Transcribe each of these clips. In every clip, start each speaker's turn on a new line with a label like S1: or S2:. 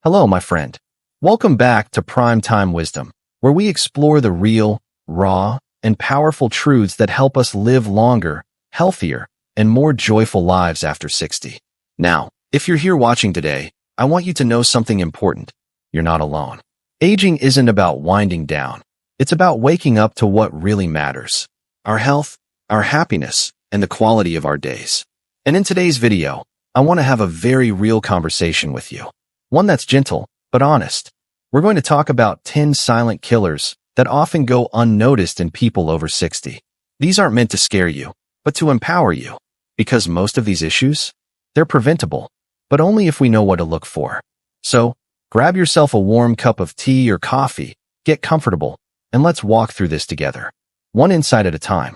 S1: Hello, my friend. Welcome back to Primetime Wisdom, where we explore the real, raw, and powerful truths that help us live longer, healthier, and more joyful lives after 60. Now, if you're here watching today, I want you to know something important. You're not alone. Aging isn't about winding down. It's about waking up to what really matters: our health, our happiness, and the quality of our days. And in today's video, I want to have a very real conversation with you. One that's gentle, but honest. We're going to talk about 10 silent killers that often go unnoticed in people over 60. These aren't meant to scare you, but to empower you. Because most of these issues, they're preventable, but only if we know what to look for. So, grab yourself a warm cup of tea or coffee, get comfortable, and let's walk through this together. One insight at a time.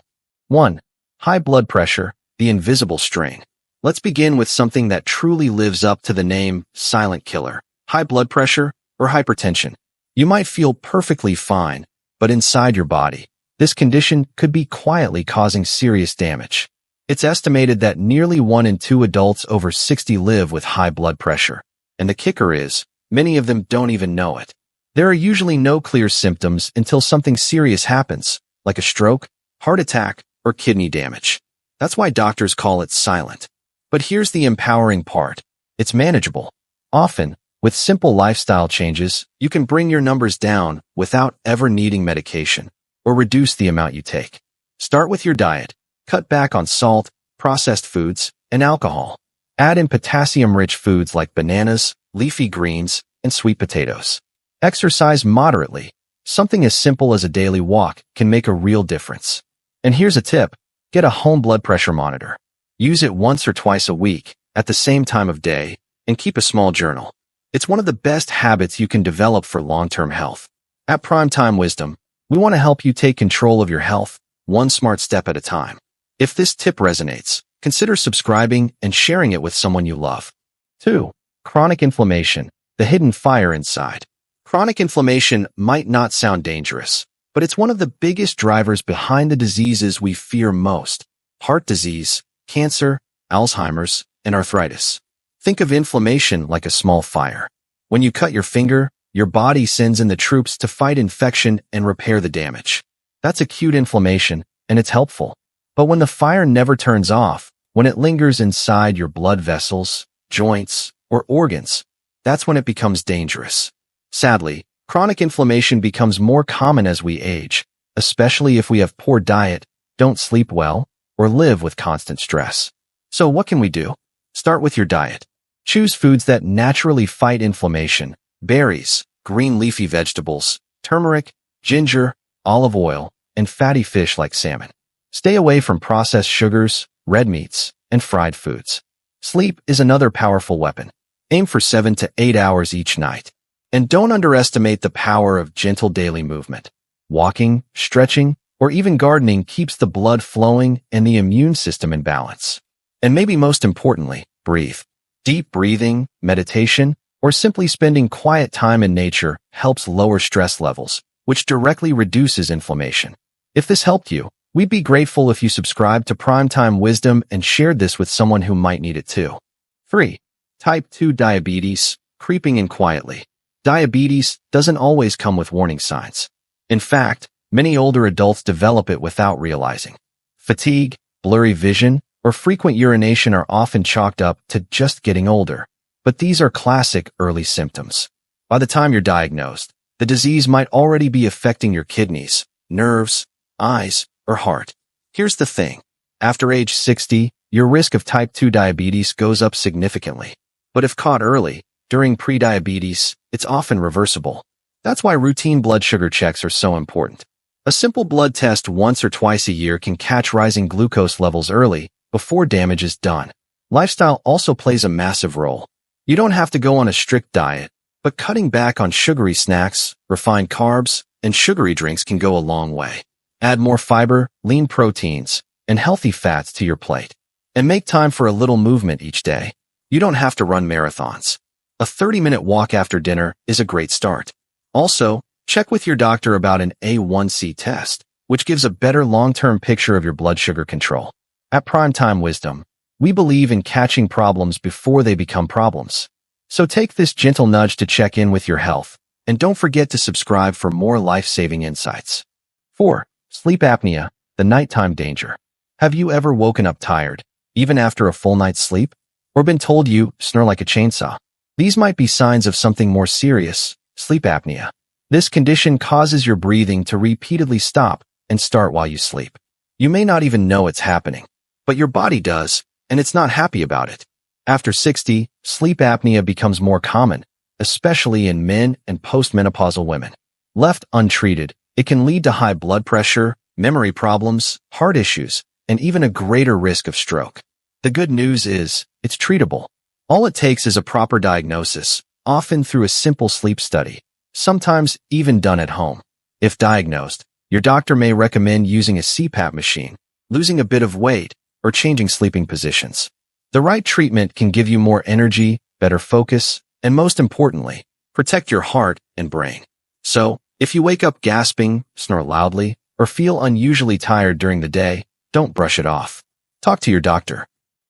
S1: 1. High blood pressure, the invisible strain. Let's begin with something that truly lives up to the name silent killer: high blood pressure or hypertension. You might feel perfectly fine, but inside your body, this condition could be quietly causing serious damage. It's estimated that nearly 1 in 2 adults over 60 live with high blood pressure. And the kicker is, many of them don't even know it. There are usually no clear symptoms until something serious happens, like a stroke, heart attack, or kidney damage. That's why doctors call it silent. But here's the empowering part. It's manageable. Often, with simple lifestyle changes, you can bring your numbers down without ever needing medication or reduce the amount you take. Start with your diet. Cut back on salt, processed foods, and alcohol. Add in potassium-rich foods like bananas, leafy greens, and sweet potatoes. Exercise moderately. Something as simple as a daily walk can make a real difference. And here's a tip. Get a home blood pressure monitor. Use it once or twice a week, at the same time of day, and keep a small journal. It's one of the best habits you can develop for long-term health. At Primetime Wisdom, we want to help you take control of your health, one smart step at a time. If this tip resonates, consider subscribing and sharing it with someone you love. 2. Chronic inflammation, the hidden fire inside. Chronic inflammation might not sound dangerous, but it's one of the biggest drivers behind the diseases we fear most: heart disease, cancer, Alzheimer's, and arthritis. Think of inflammation like a small fire. When you cut your finger, your body sends in the troops to fight infection and repair the damage. That's acute inflammation, and it's helpful. But when the fire never turns off, when it lingers inside your blood vessels, joints, or organs, that's when it becomes dangerous. Sadly, chronic inflammation becomes more common as we age, especially if we have poor diet, don't sleep well, or live with constant stress. So what can we do? Start with your diet. Choose foods that naturally fight inflammation: berries, green leafy vegetables, turmeric, ginger, olive oil, and fatty fish like salmon. Stay away from processed sugars, red meats, and fried foods. Sleep is another powerful weapon. Aim for 7 to 8 hours each night. And don't underestimate the power of gentle daily movement. Walking, stretching, or even gardening keeps the blood flowing and the immune system in balance. And maybe most importantly, breathe. Deep breathing, meditation, or simply spending quiet time in nature helps lower stress levels, which directly reduces inflammation. If this helped you, we'd be grateful if you subscribed to Primetime Wisdom and shared this with someone who might need it too. 3. Type 2 diabetes, creeping in quietly. Diabetes doesn't always come with warning signs. In fact, many older adults develop it without realizing. Fatigue, blurry vision, or frequent urination are often chalked up to just getting older. But these are classic early symptoms. By the time you're diagnosed, the disease might already be affecting your kidneys, nerves, eyes, or heart. Here's the thing. After age 60, your risk of type 2 diabetes goes up significantly. But if caught early, during prediabetes, it's often reversible. That's why routine blood sugar checks are so important. A simple blood test once or twice a year can catch rising glucose levels early, before damage is done. Lifestyle also plays a massive role. You don't have to go on a strict diet, but cutting back on sugary snacks, refined carbs, and sugary drinks can go a long way. Add more fiber, lean proteins, and healthy fats to your plate. And make time for a little movement each day. You don't have to run marathons. A 30-minute walk after dinner is a great start. Also, check with your doctor about an A1C test, which gives a better long-term picture of your blood sugar control. At Primetime Wisdom, we believe in catching problems before they become problems. So take this gentle nudge to check in with your health, and don't forget to subscribe for more life-saving insights. 4. Sleep apnea, the nighttime danger. Have you ever woken up tired, even after a full night's sleep? Or been told you snore like a chainsaw? These might be signs of something more serious, sleep apnea. This condition causes your breathing to repeatedly stop and start while you sleep. You may not even know it's happening, but your body does, and it's not happy about it. After 60, sleep apnea becomes more common, especially in men and postmenopausal women. Left untreated, it can lead to high blood pressure, memory problems, heart issues, and even a greater risk of stroke. The good news is, it's treatable. All it takes is a proper diagnosis, often through a simple sleep study, sometimes even done at home. If diagnosed, your doctor may recommend using a CPAP machine, losing a bit of weight, or changing sleeping positions. The right treatment can give you more energy, better focus, and most importantly, protect your heart and brain. So, if you wake up gasping, snore loudly, or feel unusually tired during the day, don't brush it off. Talk to your doctor.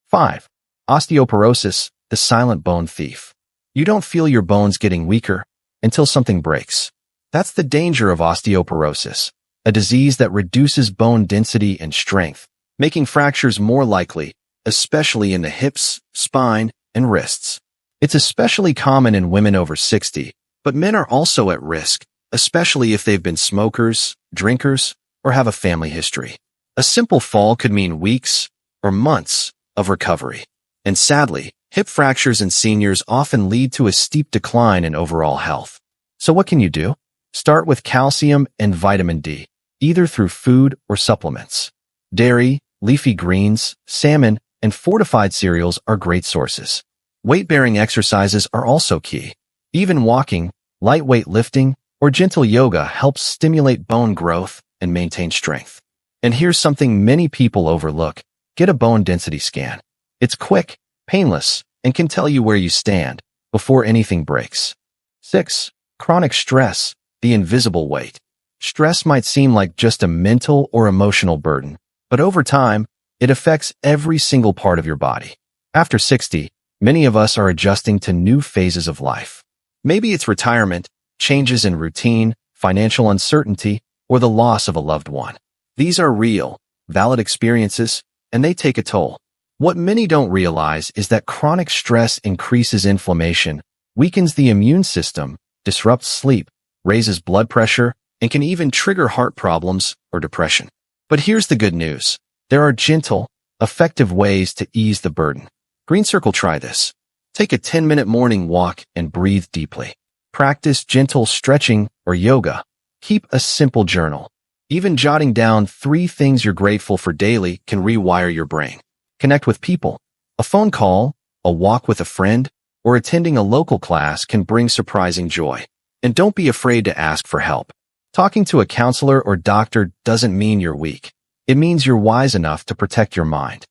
S1: 5. Osteoporosis, the silent bone thief. You don't feel your bones getting weaker until something breaks. That's the danger of osteoporosis, a disease that reduces bone density and strength, making fractures more likely, especially in the hips, spine, and wrists. It's especially common in women over 60, but men are also at risk, especially if they've been smokers, drinkers, or have a family history. A simple fall could mean weeks or months of recovery. And sadly, hip fractures in seniors often lead to a steep decline in overall health. So what can you do? Start with calcium and vitamin D, either through food or supplements. Dairy, leafy greens, salmon, and fortified cereals are great sources. Weight-bearing exercises are also key. Even walking, lightweight lifting, or gentle yoga helps stimulate bone growth and maintain strength. And here's something many people overlook. Get a bone density scan. It's quick, painless, and can tell you where you stand before anything breaks. 6. Chronic stress, the invisible weight. Stress might seem like just a mental or emotional burden, but over time, it affects every single part of your body. After 60, many of us are adjusting to new phases of life. Maybe it's retirement, changes in routine, financial uncertainty, or the loss of a loved one. These are real, valid experiences, and they take a toll. What many don't realize is that chronic stress increases inflammation, weakens the immune system, disrupts sleep, raises blood pressure, and can even trigger heart problems or depression. But here's the good news. There are gentle, effective ways to ease the burden. Green Circle, try this. Take a 10-minute morning walk and breathe deeply. Practice gentle stretching or yoga. Keep a simple journal. Even jotting down 3 things you're grateful for daily can rewire your brain. Connect with people. A phone call, a walk with a friend, or attending a local class can bring surprising joy. And don't be afraid to ask for help. Talking to a counselor or doctor doesn't mean you're weak. It means you're wise enough to protect your mind.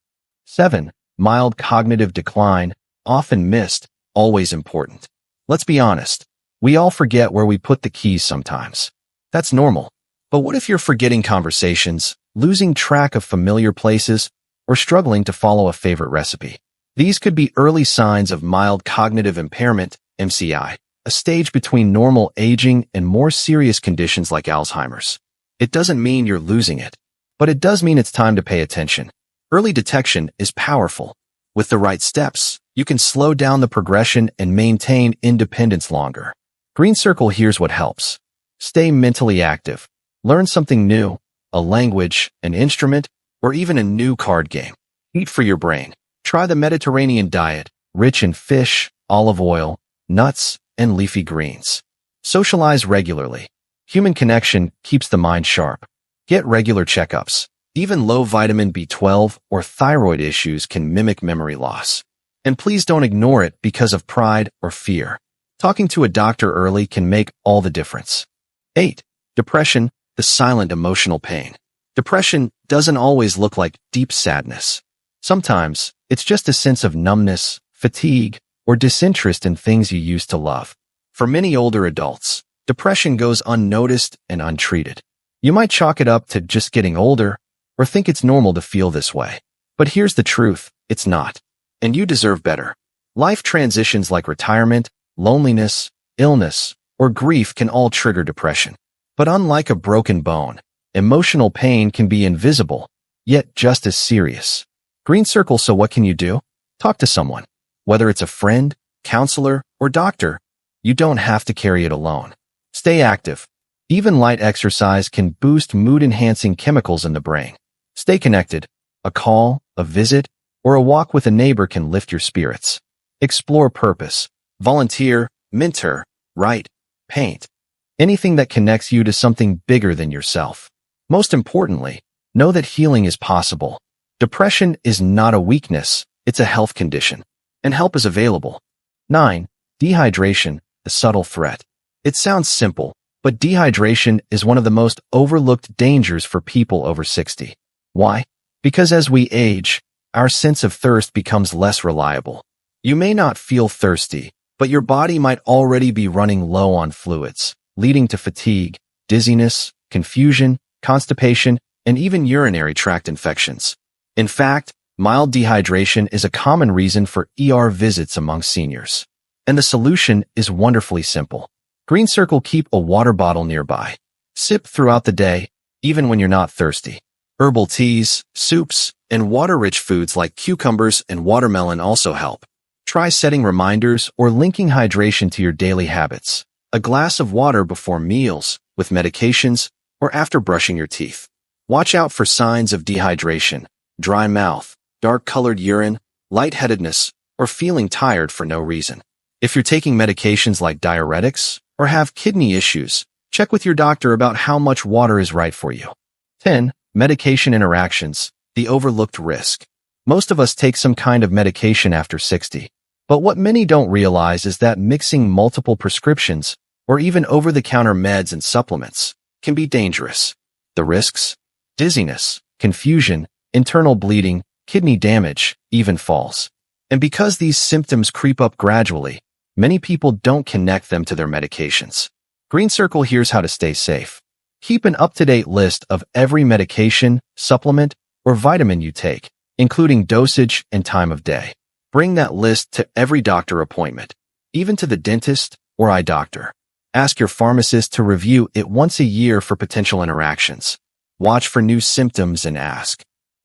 S1: 7. Mild cognitive decline, often missed, always important. Let's be honest. We all forget where we put the keys sometimes. That's normal. But what if you're forgetting conversations, losing track of familiar places, or struggling to follow a favorite recipe? These could be early signs of mild cognitive impairment, MCI, a stage between normal aging and more serious conditions like Alzheimer's. It doesn't mean you're losing it, but it does mean it's time to pay attention. Early detection is powerful. With the right steps, you can slow down the progression and maintain independence longer. Green Circle, here's what helps. Stay mentally active. Learn something new, a language, an instrument, or even a new card game. Eat for your brain. Try the Mediterranean diet, rich in fish, olive oil, nuts, and leafy greens. Socialize regularly. Human connection keeps the mind sharp. Get regular checkups. Even low vitamin B12 or thyroid issues can mimic memory loss. And please don't ignore it because of pride or fear. Talking to a doctor early can make all the difference. 8. Depression, the silent emotional pain. Depression doesn't always look like deep sadness. Sometimes, it's just a sense of numbness, fatigue, or disinterest in things you used to love. For many older adults, depression goes unnoticed and untreated. You might chalk it up to just getting older, or think it's normal to feel this way. But here's the truth, it's not. And you deserve better. Life transitions like retirement, loneliness, illness, or grief can all trigger depression. But unlike a broken bone, emotional pain can be invisible, yet just as serious. Green circle, so what can you do? Talk to someone. Whether it's a friend, counselor, or doctor, you don't have to carry it alone. Stay active. Even light exercise can boost mood-enhancing chemicals in the brain. Stay connected. A call, a visit, or a walk with a neighbor can lift your spirits. Explore purpose. Volunteer, mentor, write, paint. Anything that connects you to something bigger than yourself. Most importantly, know that healing is possible. Depression is not a weakness, it's a health condition. And help is available. 9. Dehydration, a subtle threat. It sounds simple, but dehydration is one of the most overlooked dangers for people over 60. Why? Because as we age, our sense of thirst becomes less reliable. You may not feel thirsty, but your body might already be running low on fluids, leading to fatigue, dizziness, confusion, constipation, and even urinary tract infections. In fact, mild dehydration is a common reason for ER visits among seniors. And the solution is wonderfully simple. Green circle, keep a water bottle nearby. Sip throughout the day, even when you're not thirsty. Herbal teas, soups, and water-rich foods like cucumbers and watermelon also help. Try setting reminders or linking hydration to your daily habits. A glass of water before meals, with medications, or after brushing your teeth. Watch out for signs of dehydration, dry mouth, dark-colored urine, lightheadedness, or feeling tired for no reason. If you're taking medications like diuretics or have kidney issues, check with your doctor about how much water is right for you. 10. Medication interactions, the overlooked risk. Most of us take some kind of medication after 60. But what many don't realize is that mixing multiple prescriptions, or even over-the-counter meds and supplements, can be dangerous. The risks? Dizziness, confusion, internal bleeding, kidney damage, even falls. And because these symptoms creep up gradually, many people don't connect them to their medications. Green circle, here's how to stay safe. Keep an up-to-date list of every medication, supplement, or vitamin you take, including dosage and time of day. Bring that list to every doctor appointment, even to the dentist or eye doctor. Ask your pharmacist to review it once a year for potential interactions. Watch for new symptoms and ask,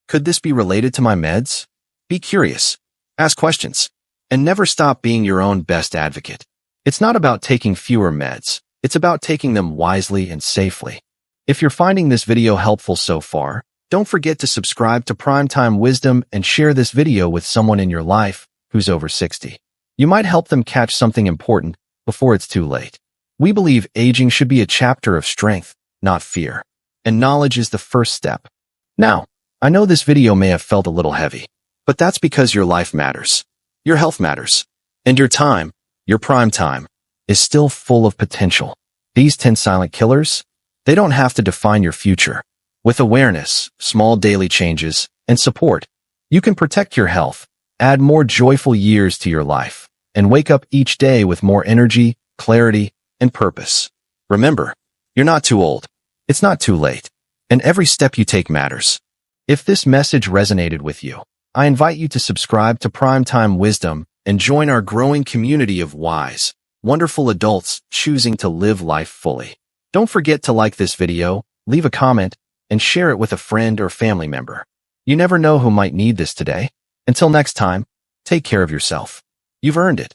S1: could this be related to my meds? Be curious. Ask questions. And never stop being your own best advocate. It's not about taking fewer meds. It's about taking them wisely and safely. If you're finding this video helpful so far, don't forget to subscribe to Primetime Wisdom and share this video with someone in your life who's over 60. You might help them catch something important before it's too late. We believe aging should be a chapter of strength, not fear. And knowledge is the first step. Now, I know this video may have felt a little heavy, but that's because your life matters. Your health matters. And your time, your prime time, is still full of potential. These 10 silent killers, they don't have to define your future. With awareness, small daily changes, and support, you can protect your health, add more joyful years to your life, and wake up each day with more energy, clarity, and purpose. Remember, you're not too old. It's not too late. And every step you take matters. If this message resonated with you, I invite you to subscribe to Primetime Wisdom and join our growing community of wise, wonderful adults choosing to live life fully. Don't forget to like this video, leave a comment, and share it with a friend or family member. You never know who might need this today. Until next time, take care of yourself. You've earned it.